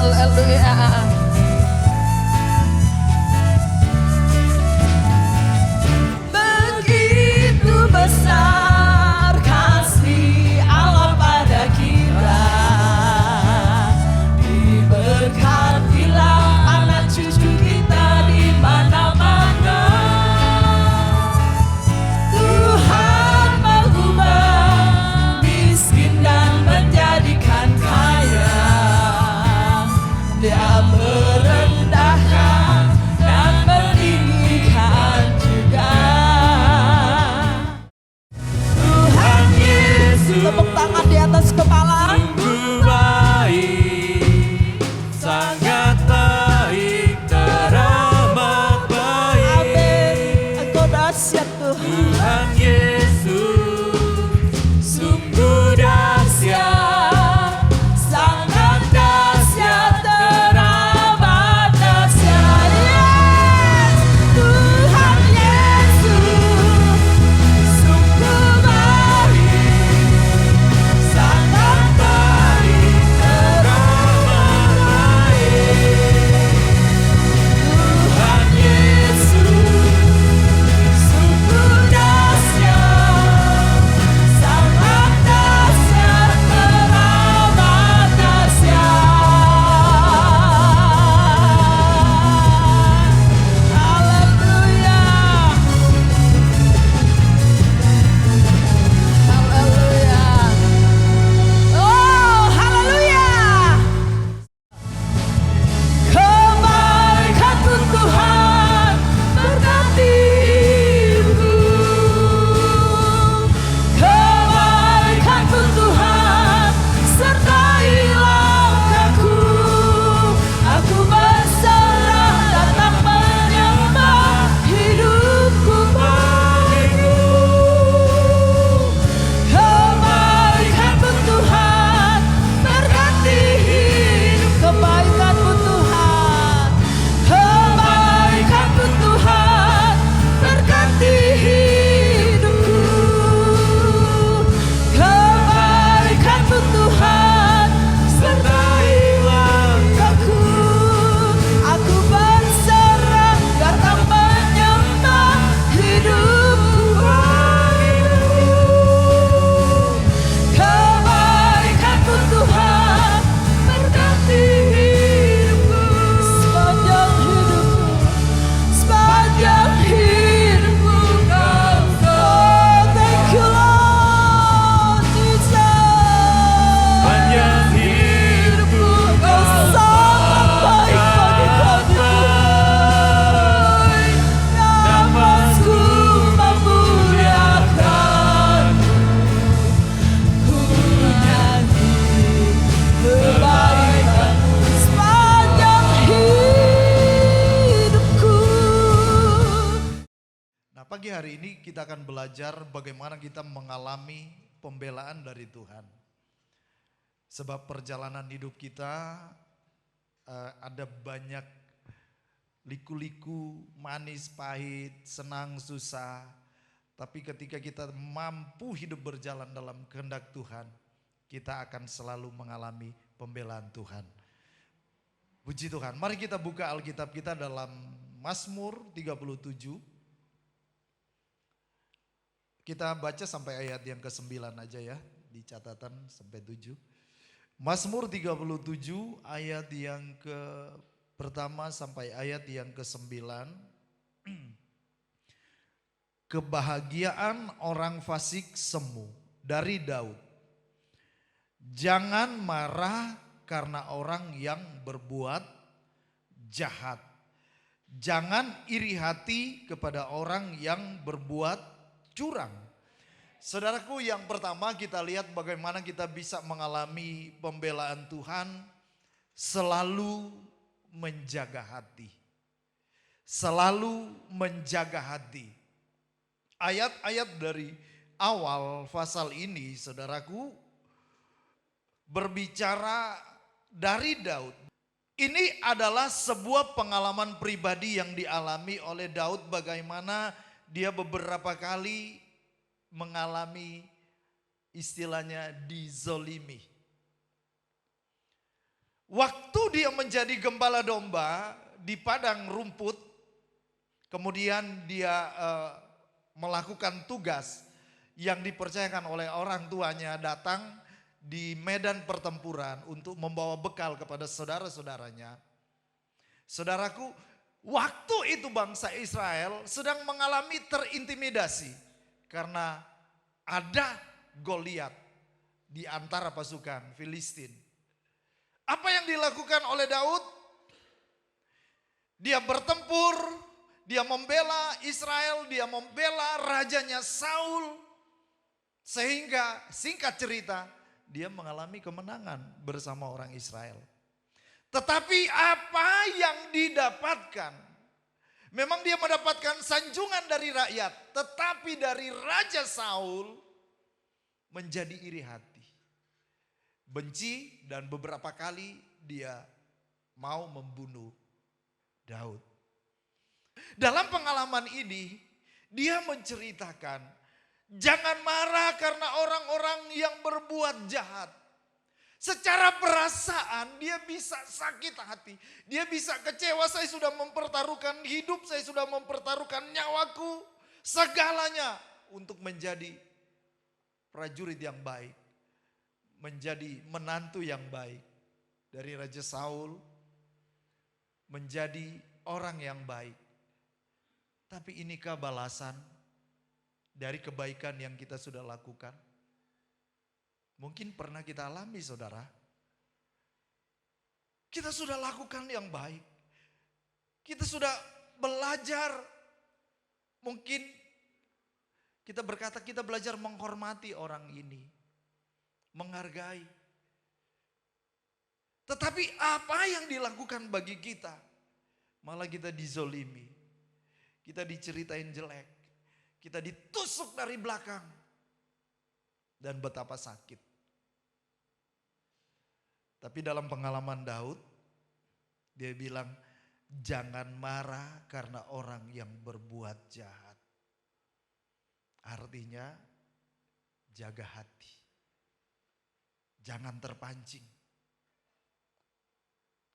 Haleluya. Begitu besar kasih Allah pada kita, diberkatilah anak cucu kita di mana-mana. Tuhan mengubah miskin dan menjadikan kaya. Dia merendahkan dan meninggikan juga. Tuhan Yesus, tepuk tangan di atas kepala. Sungguh baik, sangat baik, teramat baik. Amin. Engkau dahsyat Tuhan. Tuhan Yesus, sungguh dahsyat, sangat dahsyat, teramat dahsyat. Yes. Tuhan Yesus, Sungguh baik, sangat baik, teramat baik. Tuhan Yesus, sungguh dahsyat, sangat dahsyat, teramat dahsyat. Haleluya. Haleluya. Oh, haleluya. Kebaikan Tuhan berkati hidupku. Kebaikan Tuhan sertai langkahku. Aku berserah datang menyembah, hidupku bagimu. Kebaikan Tuhan berkati hidup. Kebaikan Tuhan, kebaikan Tuhan berkati hidupku. Kebaikan Tuhan sertai langkahku. Aku berserah datang menyembah, hidupku bagimu. Kebaikan Tuhan berkati hidupku. Sepanjang hidupku kau. Oh, thank you Lord Jesus. Panjang hidupku Kau sangat baik bagi kami. Nafasku memuliakan, ku nyanyi kebaikan-Mu sepanjang hidupku. Nah, pagi hari ini kita akan belajar bagaimana kita mengalami pembelaan dari Tuhan. Sebab perjalanan hidup kita ada banyak liku-liku, manis, pahit, senang, susah. Tapi ketika kita mampu hidup berjalan dalam kehendak Tuhan, kita akan selalu mengalami pembelaan Tuhan. Puji Tuhan. Mari kita buka Alkitab kita dalam Mazmur 37. Kita baca sampai ayat yang ke-9 aja ya, di catatan sampai 7. Mazmur 37 ayat yang pertama sampai ayat yang ke-9. Kebahagiaan orang fasik semu, dari Daud. Jangan marah karena orang yang berbuat jahat. Jangan iri hati kepada orang yang berbuat curang. Saudaraku, yang pertama kita lihat bagaimana kita bisa mengalami pembelaan Tuhan. Selalu menjaga hati. Selalu menjaga hati. Ayat-ayat dari awal pasal ini, saudaraku, berbicara dari Daud. Ini adalah sebuah pengalaman pribadi yang dialami oleh Daud, bagaimana dia beberapa kali mengalami istilahnya dizolimi. Waktu dia menjadi gembala domba di padang rumput, kemudian dia melakukan tugas yang dipercayakan oleh orang tuanya, datang di medan pertempuran untuk membawa bekal kepada saudara-saudaranya. Saudaraku, waktu itu bangsa Israel sedang mengalami terintimidasi karena ada Goliat di antara pasukan Filistin. Apa yang dilakukan oleh Daud? Dia bertempur, dia membela Israel, dia membela rajanya Saul. Sehingga singkat cerita, dia mengalami kemenangan bersama orang Israel. Tetapi apa yang didapatkan? Memang dia mendapatkan sanjungan dari rakyat, tetapi dari Raja Saul menjadi iri hati. Benci dan beberapa kali dia mau membunuh Daud. Dalam pengalaman ini dia menceritakan, jangan marah karena orang-orang yang berbuat jahat. Secara perasaan dia bisa sakit hati. Dia bisa kecewa, saya sudah mempertaruhkan hidup, saya sudah mempertaruhkan nyawaku. Segalanya untuk menjadi prajurit yang baik. Menjadi menantu yang baik. Dari Raja Saul menjadi orang yang baik. Tapi inikah balasan dari kebaikan yang kita sudah lakukan? Mungkin pernah kita alami, saudara. Kita sudah lakukan yang baik. Kita sudah belajar. Mungkin kita berkata kita belajar menghormati orang ini. Menghargai. Tetapi apa yang dilakukan bagi kita? Malah kita dizolimi. Kita diceritain jelek. Kita ditusuk dari belakang. Dan betapa sakit. Tapi dalam pengalaman Daud, dia bilang, jangan marah karena orang yang berbuat jahat. Artinya, jaga hati. Jangan terpancing.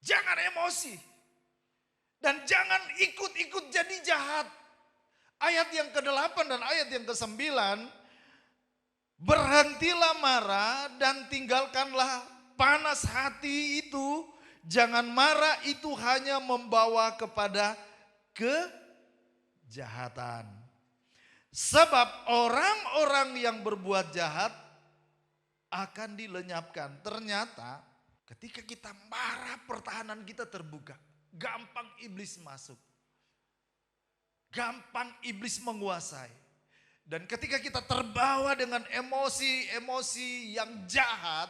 Jangan emosi. Dan jangan ikut-ikut jadi jahat. Ayat yang ke-8 dan ayat yang ke-9, berhentilah marah dan tinggalkanlah panas hati itu. Jangan marah, itu hanya membawa kepada kejahatan. Sebab orang-orang yang berbuat jahat akan dilenyapkan. Ternyata ketika kita marah, pertahanan kita terbuka. Gampang iblis masuk. Gampang iblis menguasai. Dan ketika kita terbawa dengan emosi-emosi yang jahat,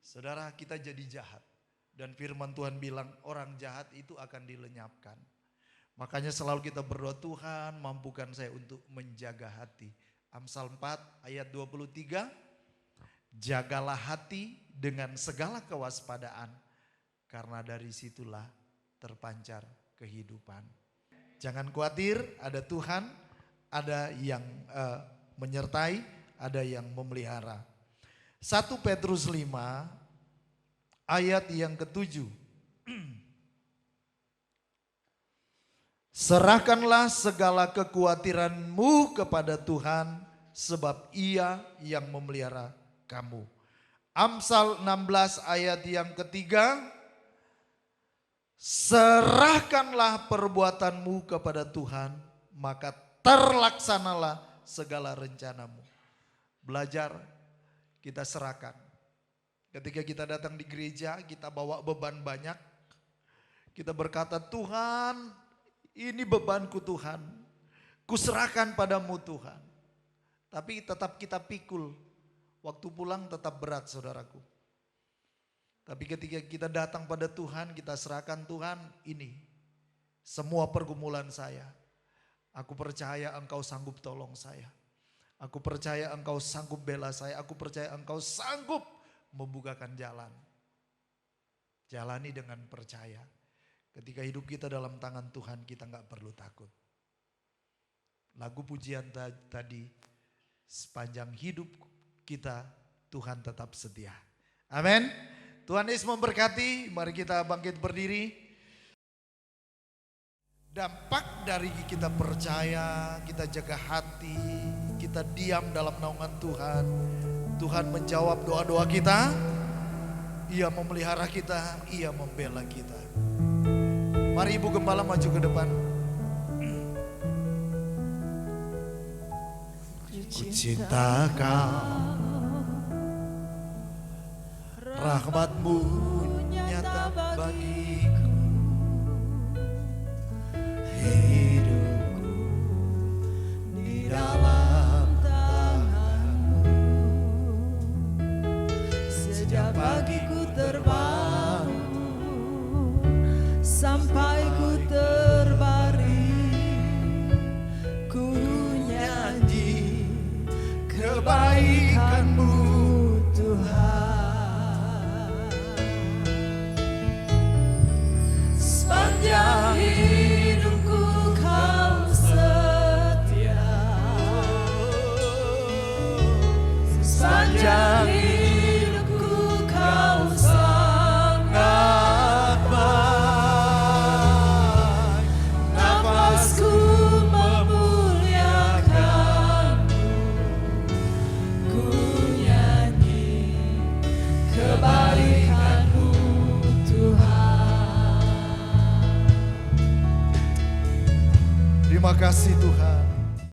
saudara, kita jadi jahat. Dan firman Tuhan bilang orang jahat itu akan dilenyapkan. Makanya selalu kita berdoa, Tuhan mampukan saya untuk menjaga hati. Amsal 4 ayat 23, jagalah hati dengan segala kewaspadaan. Karena dari situlah terpancar kehidupan. Jangan khawatir, ada Tuhan, ada yang menyertai, ada yang memelihara. 1 Petrus 5 ayat yang ke-7. Serahkanlah segala kekhawatiranmu kepada Tuhan, sebab Ia yang memelihara kamu. Amsal 16 ayat yang ketiga. Serahkanlah perbuatanmu kepada Tuhan, maka terlaksanalah segala rencanamu. Belajar, kita serahkan. Ketika kita datang di gereja, kita bawa beban banyak. Kita berkata, Tuhan, ini bebanku Tuhan. Kuserahkan padamu Tuhan. Tapi tetap kita pikul. Waktu pulang tetap berat, saudaraku. Tapi ketika kita datang pada Tuhan, kita serahkan, Tuhan, ini semua pergumulan saya. Aku percaya Engkau sanggup tolong saya. Aku percaya Engkau sanggup bela saya. Aku percaya Engkau sanggup membukakan jalan. Jalani dengan percaya. Ketika hidup kita dalam tangan Tuhan, kita gak perlu takut. Lagu pujian tadi, sepanjang hidup kita, Tuhan tetap setia. Amin. Tuhan Yesus memberkati. Mari kita bangkit berdiri. Dampak dari kita percaya, kita jaga hati, kita diam dalam naungan Tuhan. Tuhan menjawab doa-doa kita. Ia memelihara kita, Ia membela kita. Mari Ibu Gembala maju ke depan. Ku cinta Kau, rahmat-Mu nyata bagiku. Hidupku di dalam tangan-Mu. Sejak pagi ku terbangun sampai ku terbaring, ku nyanyi kebaikan-Mu Tuhan. Sepanjang hidupku Kau setia, sepanjang hidupku Kau sangat baik. Nafasku memuliakan-Mu, ku nyanyi kebaikan-Mu Tuhan. Terima kasih Tuhan.